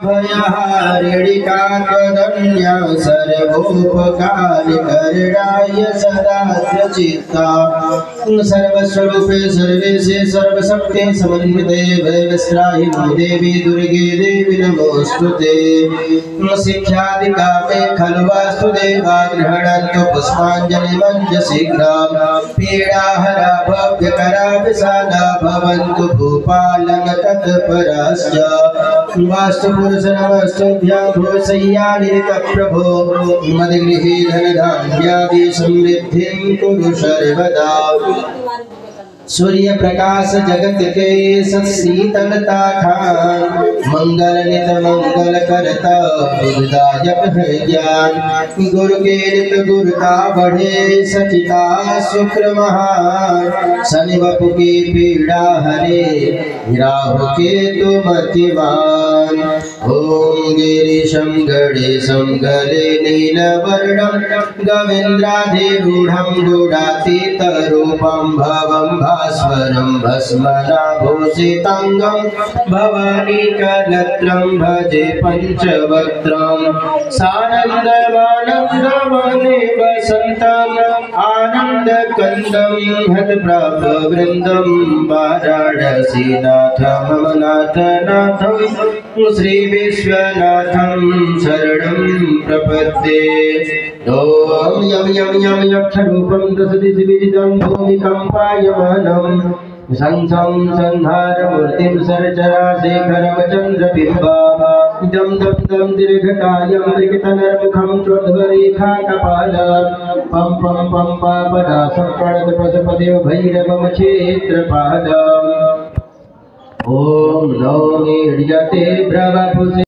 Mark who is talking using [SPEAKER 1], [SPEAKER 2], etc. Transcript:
[SPEAKER 1] भयहारिणिका त्वदन्या सर्वोपकारिकरणाय सदा चित्ता सर्वस्वरूपे सर्वेशे सर्वशक्ते समन्विते भयविस्त्राहि देवी दुर्गे देवी नमोस्तुते शिक्षादिका मे खलु वासुदेवा गृह्णन्तु पुष्पाञ्जलिमञ्च शीघ्रं पीडाहरा भव्यकरा विशाला भवन्तु भूपालं तत्परश्च वास्तुपुरुष नमस्तुभ्यं भूसय्यानिरतप्रभो मद्गृहे धनधान्यादि समृद्धिं कुरु सर्वदा सूर्य प्रकाश जगत के शीतलता खान मंगल नित मंगल करता बुद्धदायक है ज्ञान गुरु के नित गुरुता बढ़े सचिता शुक्र महान शनि बपु की पीड़ा हरे राहु के मतिमान ओम गिरीशं गणेशं गले नीलवर्णं गवेन्द्राधिरूढं गूढातीतरूपं भवं भास्वरं भस्मनाभूषितांगं भवानी कलत्रं भजे पंचवक्त्रं सानन्दमानन्दवने वसन्तम् आनन्दकन्दं हतप्रापवृन्दं वाराणसीनाथं मम नाथनाथं श्रीविश्वनाथं शरणं प्रपद्ये ओम यम यम यम यक्षरूपं दशदिशिविजितं भूमिकम्पायमानं संसं संहारमूर्तिं सरचराशेखरं चन्द्रबिम्बम् दं दं दं दीर्घकायं मृगतनर्मुखं चोर्ध्वरेखाकपालं पं पं पं पापनाशं प्रणतपशुपतिं भैरवं क्षेत्रपालम् ओम नमो मीड्यते ब्रह्मपुषे